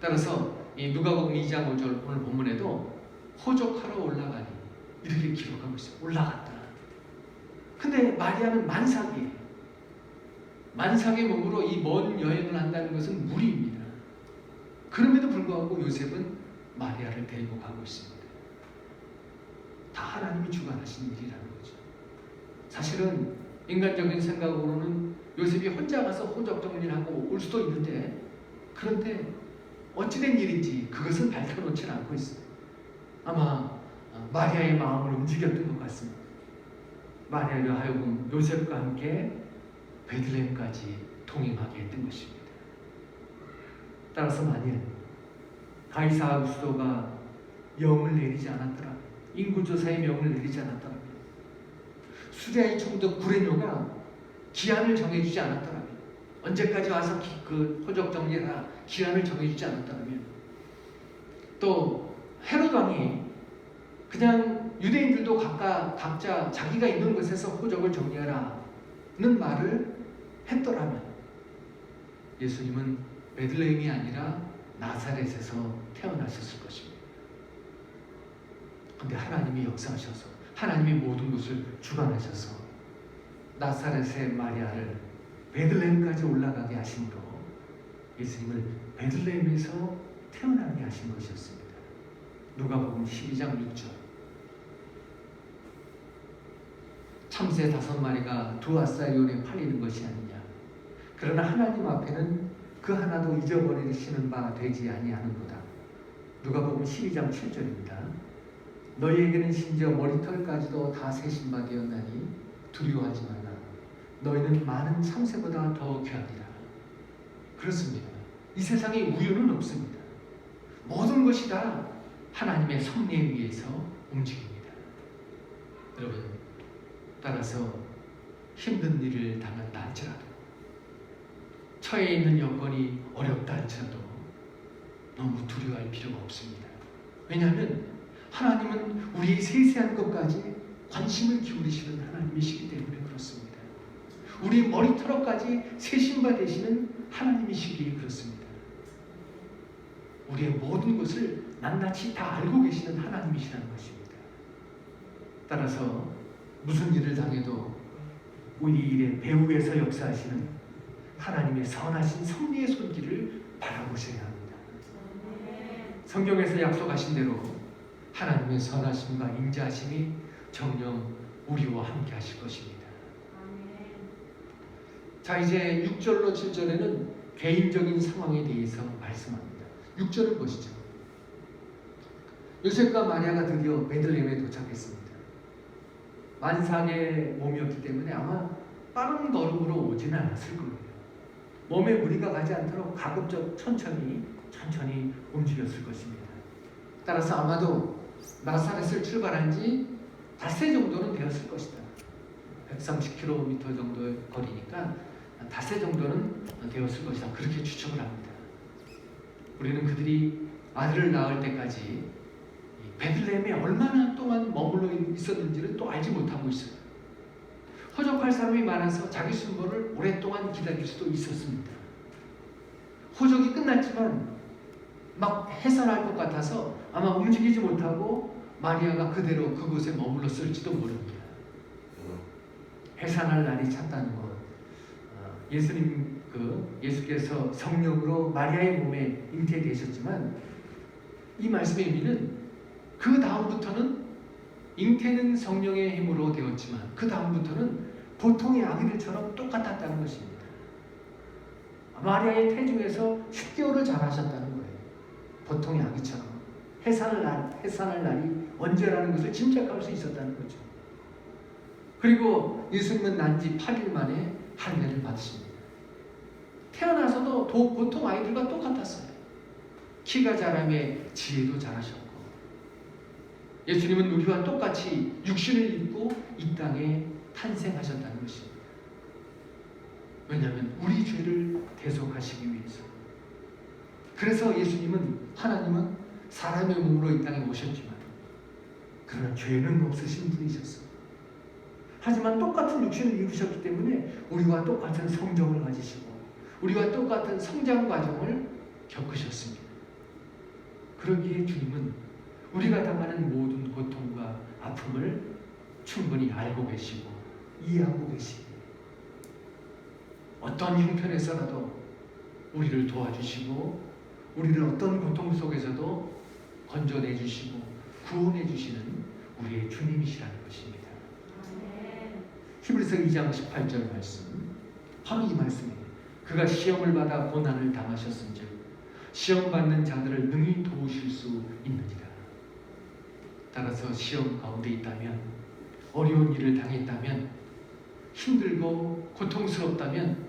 Speaker 4: 따라서 이 누가복음 2장 5절 오늘 본문에도 호적하러 올라가니 이렇게 기록하고 있어요. 올라갔다. 근데 마리아는 만삭이에요. 만삭의 몸으로 이 먼 여행을 한다는 것은 무리입니다. 그럼에도 불구하고 요셉은 마리아를 데리고 가고 있습니다. 다 하나님이 주관하신 일이라는 거죠. 사실은 인간적인 생각으로는 요셉이 혼자 가서 호적 정리를 하고 올 수도 있는데, 그런데 어찌된 일인지 그것은 밝혀놓지는 않고 있어요. 아마 마리아의 마음을 움직였던 것 같습니다. 마리아로 하여금 요셉과 함께 베들레헴까지 동행하게 했던 것입니다. 따라서 만일 가이사 아구스도가 명을 내리지 않았더라면, 인구조사의 명을 내리지 않았더라면, 수리아의 총독 구레뇨가 기한을 정해주지 않았더라면, 언제까지 와서 그 호적 정리라 기한을 정해주지 않았더라면, 또 헤롯 왕이 그냥 유대인들도 각자 자기가 있는 곳에서 호적을 정리하라는 말을 했더라면 예수님은 베들레헴이 아니라 나사렛에서 태어나셨을 것입니다. 그런데 하나님이 역사하셔서, 하나님이 모든 것을 주관하셔서 나사렛의 마리아를 베들레헴까지 올라가게 하심으로 예수님을 베들레헴에서 태어나게 하신 것이었습니다. 누가복음 12장 6절. 참새 5마리가 두 아사리온에 팔리는 것이 아니냐. 그러나 하나님 앞에는 그 하나도 잊어버리시는 바 되지 아니하는도다. 누가복음 12장 7절입니다. 너희에게는 심지어 머리털까지도 다 세신 바 되었나니 두려워하지 말라. 너희는 많은 참새보다 더 귀하니라. 그렇습니다. 이 세상에 우유는 없습니다. 모든 것이 다 하나님의 섭리에 의해서 움직입니다. 여러분, 따라서 힘든 일을 당한다 할지라도, 처해 있는 여건이 어렵다 할지라도 너무 두려워할 필요가 없습니다. 왜냐하면 하나님은 우리의 세세한 것까지 관심을 기울이시는 하나님이시기 때문에 그렇습니다. 우리의 머리털까지 세신 바 되시는 하나님이시기에 그렇습니다. 우리의 모든 것을 낱낱이 다 알고 계시는 하나님이시라는 것입니다. 따라서 무슨 일을 당해도 우리 일의 배후에서 역사하시는 하나님의 선하신 섭리의 손길을 바라보셔야 합니다. 성경에서 약속하신 대로 하나님의 선하심과 인자하심이 정녕 우리와 함께 하실 것입니다. 자, 이제 6절로 7절에는 개인적인 상황에 대해서 말씀합니다. 6절을 보시죠. 요셉과 마리아가 드디어 베들레헴에 도착했습니다. 만삭의 몸이었기 때문에 아마 빠른 걸음으로 오지는 않았을 거예요. 몸에 무리가 가지 않도록 가급적 천천히 움직였을 것입니다. 따라서 아마도 나사렛을 출발한 지 닷새 정도는 되었을 것이다. 130km 정도의 거리니까 닷새 정도는 되었을 것이다. 그렇게 추측을 합니다. 우리는 그들이 아들을 낳을 때까지 베들레헴에 얼마나 동안 머물러 있었는지를 또 알지 못하고 있어요. 호적할 사람이 많아서 자기 순번을 오랫동안 기다릴 수도 있었습니다. 호적이 끝났지만 막 해산할 것 같아서 아마 움직이지 못하고 마리아가 그대로 그곳에 머물렀을지도 모릅니다. 해산할 날이 찼다는 것, 예수께서 성령으로 마리아의 몸에 잉태되셨지만 이 말씀의 의미는 그 다음부터는 잉태는 성령의 힘으로 되었지만 그 다음부터는 보통의 아기들처럼 똑같았다는 것입니다. 마리아의 태중에서 10개월을 자라셨다는 거예요. 보통의 아기처럼 해산할 날이 언제라는 것을 짐작할 수 있었다는 거죠. 그리고 예수님은 난 지 8일 만에 할례를 받으십니다. 태어나서도 보통 아이들과 똑같았어요. 키가 자라며 지혜도 자라셨고 예수님은 우리와 똑같이 육신을 입고 이 땅에 탄생하셨다는 것입니다. 왜냐하면 우리 죄를 대속하시기 위해서. 그래서 하나님은 사람의 몸으로 이 땅에 오셨지만 그러나 죄는 없으신 분이셨어요. 하지만 똑같은 육신을 입으셨기 때문에 우리와 똑같은 성정을 가지시고 우리와 똑같은 성장 과정을 겪으셨습니다. 그러기에 주님은 우리가 당하는 모든 고통과 아픔을 충분히 알고 계시고 이해하고 계시고 어떤 형편에서라도 우리를 도와주시고 우리를 어떤 고통 속에서도 건져내 주시고 구원해 주시는 우리의 주님이시라는 것입니다. 히브리서 2장 18절 말씀, 바로 이 말씀이에요. 그가 시험을 받아 고난을 당하셨은즉 시험 받는 자들을 능히 도우실 수 있느니라. 따라서 시험 가운데 있다면, 어려운 일을 당했다면, 힘들고 고통스럽다면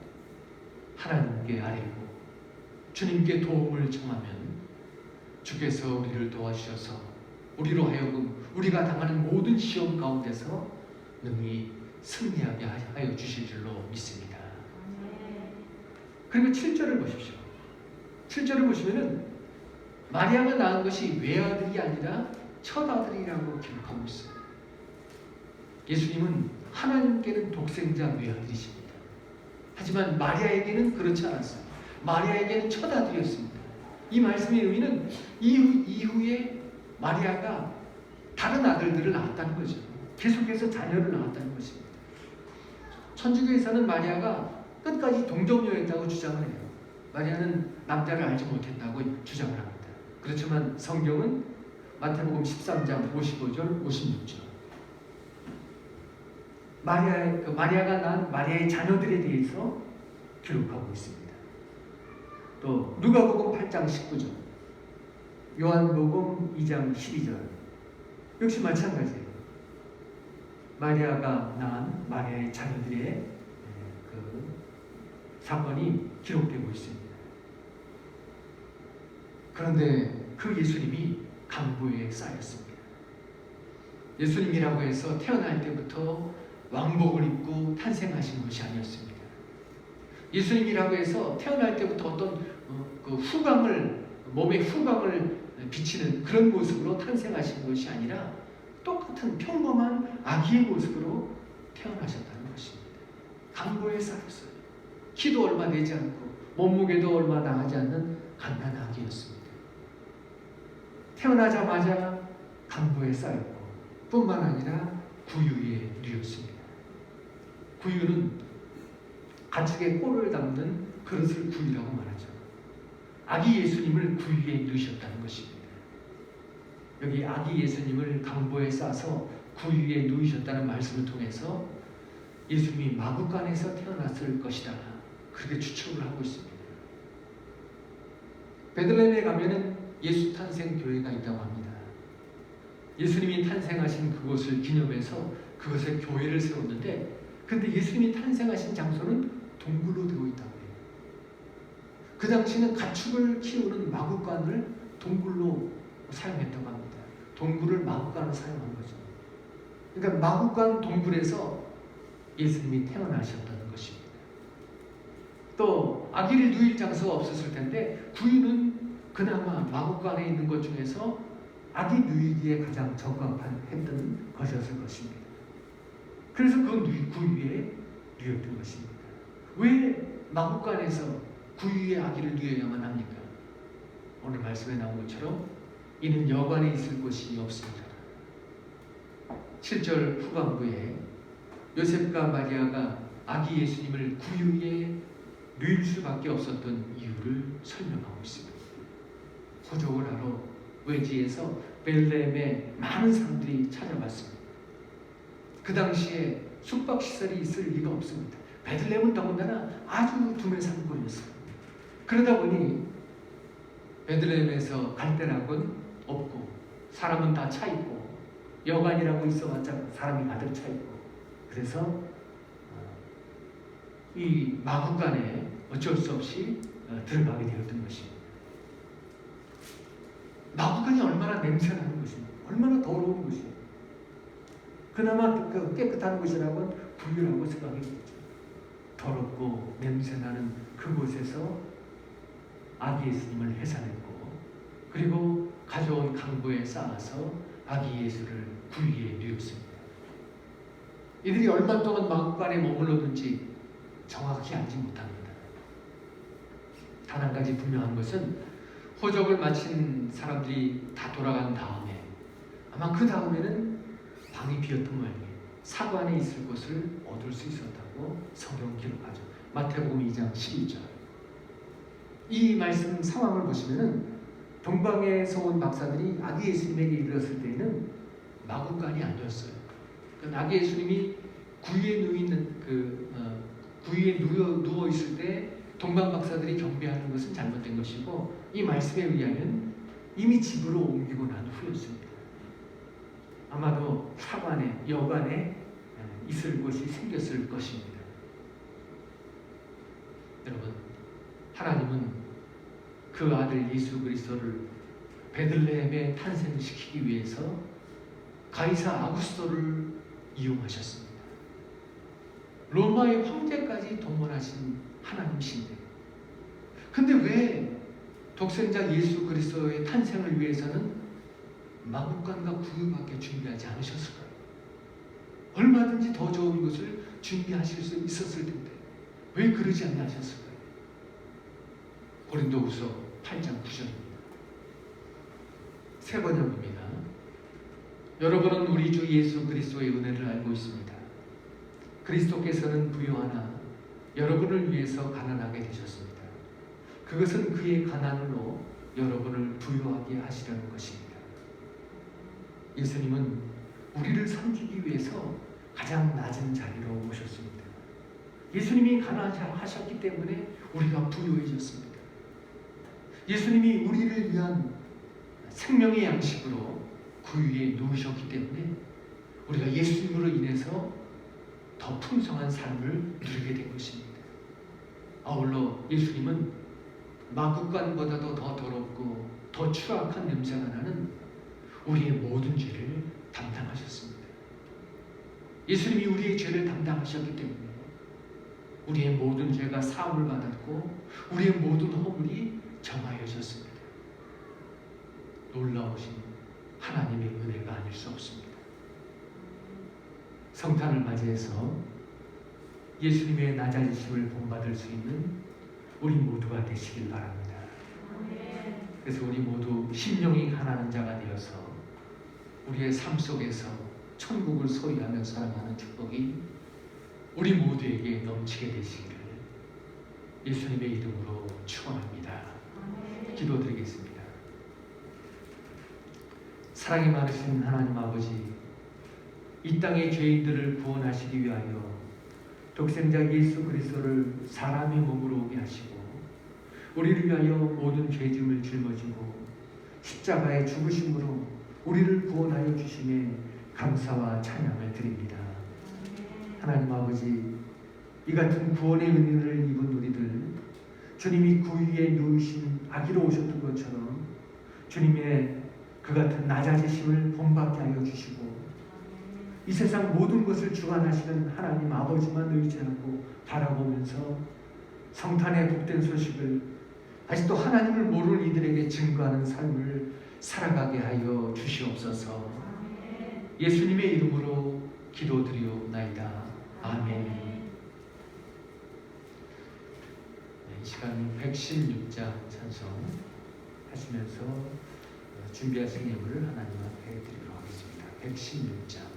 Speaker 4: 하나님께 아뢰고 주님께 도움을 청하면 주께서 우리를 도와주셔서 우리로 하여금 우리가 당하는 모든 시험 가운데서 능히 승리하게 하여 주실 줄로 믿습니다. 그리고 7절을 보십시오. 7절을 보시면은 마리아가 낳은 것이 외아들이 아니라 첫아들이라고 기록하고 있어요. 예수님은 하나님께는 독생자 외아들이십니다. 하지만 마리아에게는 그렇지 않았어요. 마리아에게는 첫아들이었습니다. 이 말씀의 의미는 이후에 마리아가 다른 아들들을 낳았다는 거죠. 계속해서 자녀를 낳았다는 것입니다. 천주교에서는 마리아가 끝까지 동정녀였다고 주장을 해요. 마리아는 남자를 알지 못했다고 주장을 합니다. 그렇지만 성경은 마태복음 13장 55절 56절 마리아가 낳은 마리아의 자녀들에 대해서 기록하고 있습니다. 또 누가복음 8장 19절 요한복음 2장 12절 역시 마찬가지예요. 마리아가 낳은 마리아의 자녀들의 그 사건이 기록되고 있습니다. 그런데 그 예수님이 강보에 쌓였습니다. 예수님이라고 해서 태어날 때부터 왕복을 입고 탄생하신 것이 아니었습니다. 예수님이라고 해서 태어날 때부터 어떤 몸의 후광을 비치는 그런 모습으로 탄생하신 것이 아니라 똑같은 평범한 아기의 모습으로 태어나셨다는 것입니다. 강보에 쌓였어요. 키도 얼마 되지 않고 몸무게도 얼마 나가지 않는 갓난 아기였습니다. 태어나자마자 강보에 쌓였고 뿐만 아니라 구유에 누였습니다. 구유는 가축의 꼴을 담는 그릇을 구유라고 말하죠. 아기 예수님을 구유에 누이셨다는 것입니다. 여기 아기 예수님을 강보에 싸서 구유에 누이셨다는 말씀을 통해서 예수님이 마구간에서 태어났을 것이다. 그렇게 추측을 하고 있습니다. 베들레헴에 가면은 예수 탄생 교회가 있다고 합니다. 예수님이 탄생하신 그곳을 기념해서 그것에 교회를 세웠는데, 근데 예수님이 탄생하신 장소는 동굴로 되어 있다고 해요. 그 당시는 가축을 키우는 마구간을 동굴로 사용했다고 합니다. 동굴을 마구간으로 사용한 거죠. 그러니까 마구간 동굴에서 예수님이 태어나셨다는 것입니다. 또 아기를 누일 장소가 없었을 텐데 구유는 그나마 마구간에 있는 것 중에서 아기 누이기에 가장 적합했던 것이었을 것입니다. 그래서 그 구유에 누였던 것입니다. 왜 마구간에서 구유에 아기를 누여야만 합니까? 오늘 말씀에 나온 것처럼 이는 여관에 있을 곳이 없습니다. 7절 후반부에 요셉과 마리아가 아기 예수님을 구유에 누일 수밖에 없었던 이유를 설명하고 있습니다. 호적을 하러 외지에서 베들레헴에 많은 사람들이 찾아왔습니다. 그 당시에 숙박시설이 있을 리가 없습니다. 베들레헴은 더군다나 아주 두메 산골이었어요. 그러다 보니 베들레헴에서 갈대락은 없고 사람은 다 차 있고 여관이라고 있어봤자 사람이 가득 차 있고 그래서 이 마구간에 어쩔 수 없이 들어가게 되었던 것입니다. 마구간이 얼마나 냄새나는 것입니다. 얼마나 더러운 것이에요. 그나마 깨끗한 곳이라고는 구유라고 생각했겠죠. 더럽고 냄새나는 그곳에서 아기 예수님을 해산했고 그리고 가져온 강보에 쌓아서 아기 예수를 구유에 누였습니다. 이들이 얼마 동안 마구간에 머물렀는지 정확히 알지 못합니다. 단 한 가지 분명한 것은 호적을 마친 사람들이 다 돌아간 다음에 아마 그 다음에는 방이 비었던 모양이에요. 사관에 있을 곳을 얻을 수 있었다고 성경 기록하죠. 마태복음 2장 12절. 이 말씀 상황을 보시면은 동방에서 온 박사들이 아기 예수님에게 이르렀을 때에는 마구간이 아니었어요. 그러니까 아기 예수님이 구유에 누워 있을 때 동방 박사들이 경배하는 것은 잘못된 것이고 이 말씀에 의하면 이미 집으로 옮기고 난 후였습니다. 아마도 사관에 여관에 있을 곳이 생겼을 것입니다. 여러분, 하나님은 그 아들 예수 그리스도를 베들레헴에 탄생시키기 위해서 가이사 아구스토를 이용하셨습니다. 로마의 황제까지 동원하신 하나님이신데 근데 왜 독생자 예수 그리스도의 탄생을 위해서는 마구간과 구유밖에 준비하지 않으셨을까요? 얼마든지 더 좋은 것을 준비하실 수 있었을 텐데 왜 그러지 않으셨을까요? 고린도후서 8장 9절입니다. 세 번역입니다. 여러분은 우리 주 예수 그리스도의 은혜를 알고 있습니다. 그리스도께서는 부유하나 여러분을 위해서 가난하게 되셨습니다. 그것은 그의 가난으로 여러분을 부유하게 하시려는 것입니다. 예수님은 우리를 섬기기 위해서 가장 낮은 자리로 오셨습니다. 예수님이 가난하셨기 때문에 우리가 부유해졌습니다. 예수님이 우리를 위한 생명의 양식으로 구유에 누우셨기 때문에 우리가 예수님으로 인해서 더 풍성한 삶을 누리게 된 것입니다. 아울러 예수님은 마구간보다도 더 더럽고 더 추악한 냄새가 나는 우리의 모든 죄를 담당하셨습니다. 예수님이 우리의 죄를 담당하셨기 때문에 우리의 모든 죄가 사함을 받았고 우리의 모든 허물이 정하여졌습니다. 놀라우신 하나님의 은혜가 아닐 수 없습니다. 성탄을 맞이해서 예수님의 낮아지심을 본받을 수 있는 우리 모두가 되시길 바랍니다. 그래서 우리 모두 심령이 가난한 자가 되어서 우리의 삶 속에서 천국을 소유하며 살아가는 축복이 우리 모두에게 넘치게 되시기를 예수님의 이름으로 축원합니다. 기도드리겠습니다. 사랑이 많으신 하나님 아버지, 이 땅의 죄인들을 구원하시기 위하여 독생자 예수 그리스도를 사람의 몸으로 오게 하시고 우리를 위하여 모든 죄짐을 짊어지고 십자가의 죽으심으로 우리를 구원하여 주심에 감사와 찬양을 드립니다. 하나님 아버지, 이 같은 구원의 은혜를 입은 우리들, 주님이 구유에 누우신 아기로 오셨던 것처럼 주님의 그 같은 낮아지심을 본받게 하여 주시고
Speaker 5: 이 세상 모든 것을 주관하시는 하나님 아버지만 의지하고 바라보면서 성탄의 복된 소식을 아직도 하나님을 모르는 이들에게 증거하는 삶을 살아가게 하여 주시옵소서. 예수님의 이름으로 기도드리옵나이다. 아멘. 이 시간 116장 찬송 하시면서 준비하신 예물을 하나님 앞에 드리도록 하겠습니다. 116장.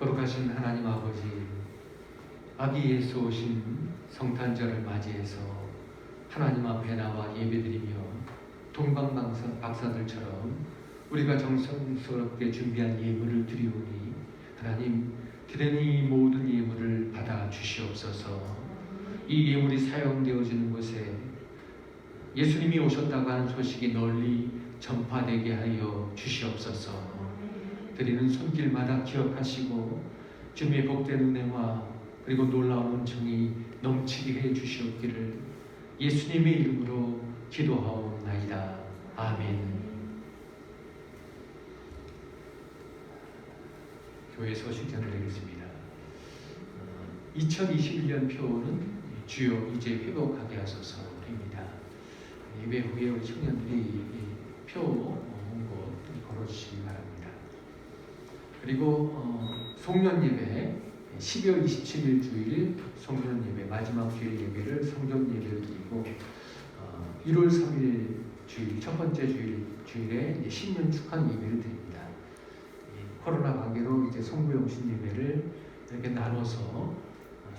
Speaker 4: 거룩하신 하나님 아버지, 아기 예수 오신 성탄절을 맞이해서 하나님 앞에 나와 예배드리며 동방박사들처럼 우리가 정성스럽게 준비한 예물을 드리오니 하나님 기대니 모든 예물을 받아 주시옵소서. 이 예물이 사용되어지는 곳에 예수님이 오셨다고 하는 소식이 널리 전파되게 하여 주시옵소서. 드리는 손길마다 기억하시고
Speaker 5: 주님의 복된 은혜와 그리고 놀라운 은총이 넘치게 해 주시옵기를 예수님의 이름으로 기도하옵나이다. 아멘. 교회 소식 전해드리겠습니다. 2021년 표는 주여 이제 회복하게 하소서입니다. 예배 후에 우리 청년들이 표 홍보 걸어주시기 바랍니다. 그리고 송년 예배 12월 27일 주일 송년 예배 마지막 주일 예배를 성전 예배를 드리고 1월 3일 주일 첫 번째 주일에 이제 신년 축하 예배를 드립니다. 코로나 관계로 이제 송구영신 예배를 이렇게 나눠서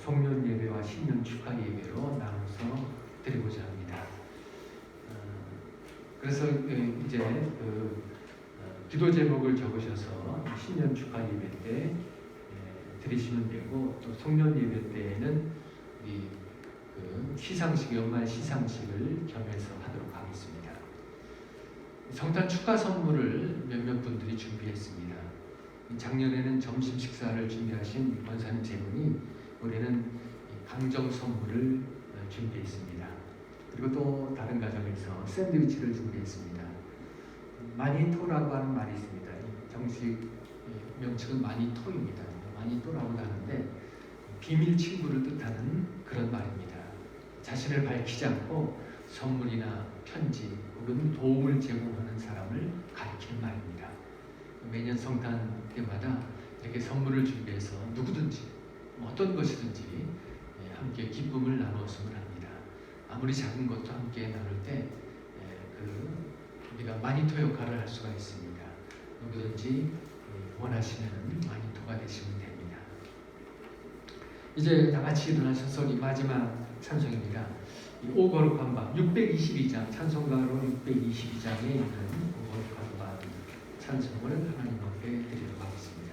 Speaker 5: 송년 예배와 신년 축하 예배로 나눠서 드리고자 합니다. 그래서 이제 기도 제목을 적으셔서 신년 축하 예배 때 드리시면 되고 또 송년 예배 때에는 시상식 연말 시상식을 겸해서 하도록 하겠습니다. 성탄 축하 선물을 몇몇 분들이 준비했습니다. 작년에는 점심 식사를 준비하신 원사님 세 분이 올해는 강정 선물을 준비했습니다. 그리고 또 다른 가정에서 샌드위치를 준비했습니다. 마니토라고 하는 말이 있습니다. 정식 명칭은 마니토입니다. 마니토라고 하는데 비밀 친구를 뜻하는 그런 말입니다. 자신을 밝히지 않고 선물이나 편지 혹은 도움을 제공하는 사람을 가리키는 말입니다. 매년 성탄 때마다 이렇게 선물을 준비해서 누구든지 어떤 것이든지 함께 기쁨을 나누었으면 합니다. 아무리 작은 것도 함께 나눌 때 우리가 마니토 역할을 할 수가 있습니다. 누구든지 원하시면 마니토가 되시면 됩니다. 이제 다 같이 일어나셔서 이 마지막 찬송입니다. 오 거룩한 밤 622장 찬송가로 622장에 있는 오 거룩한 밤 찬송을 하나님 앞에 드리도록 하겠습니다.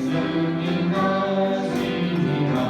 Speaker 3: 예수님 하시니라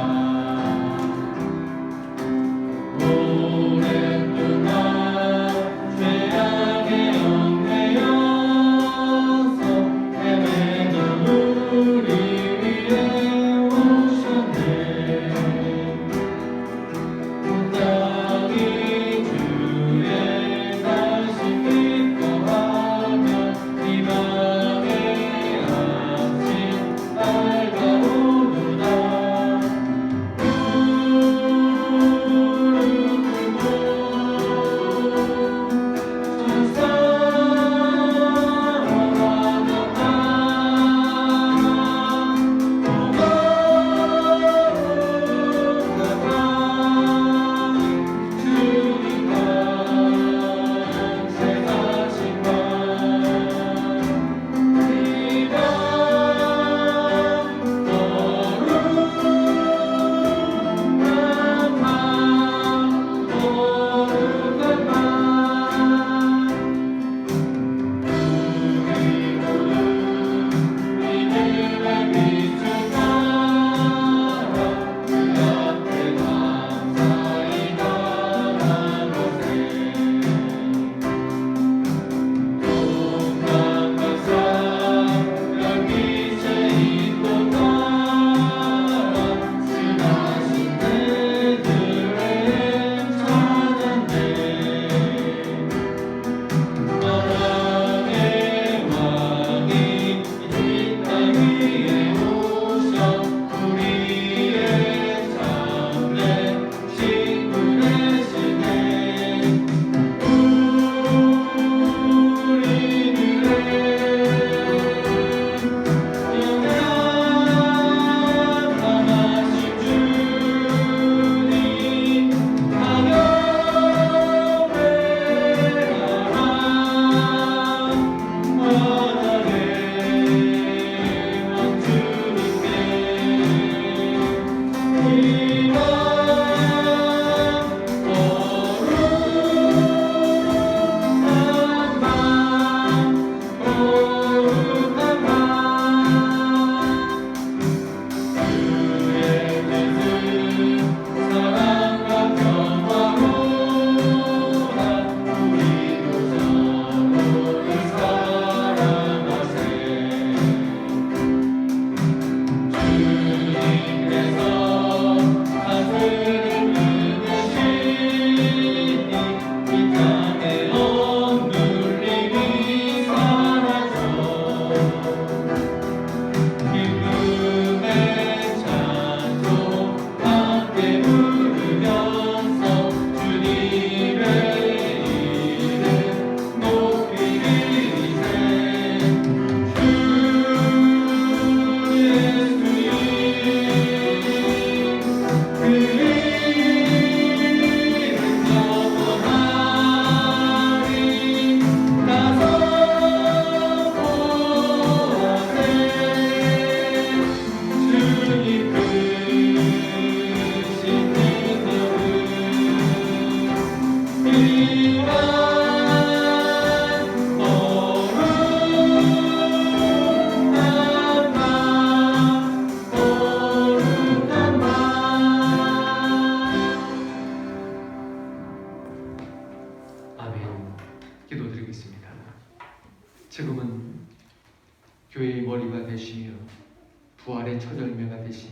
Speaker 5: 되신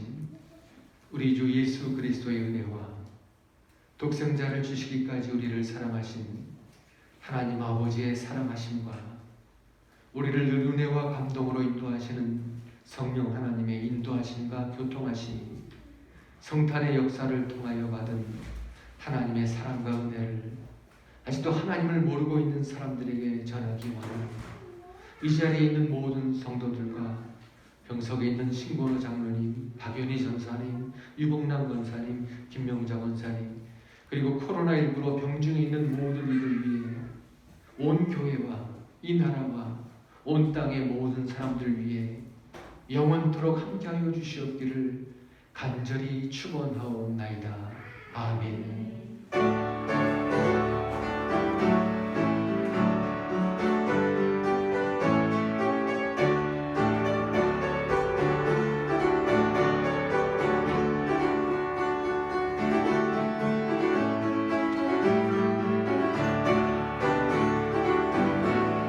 Speaker 5: 우리 주 예수 그리스도의 은혜와 독생자를 주시기까지 우리를 사랑하신 하나님 아버지의 사랑하심과 우리를 늘 은혜와 감동으로 인도하시는 성령 하나님의 인도하심과 교통하심이 성탄의 역사를 통하여 받은 하나님의 사랑과 은혜를 아직도 하나님을 모르고 있는 사람들에게 전하기 원합니다. 이 자리에 있는 모든 성도들과 병석에 있는 신고로 장로님, 박윤희 전사님, 유복남 권사님, 김명자 권사님, 그리고 코로나19로 병중에 있는 모든 이들 위해 온 교회와 이 나라와 온 땅의 모든 사람들 위해 영원토록 함께하여 주시옵기를 간절히 축원하옵나이다. 아멘.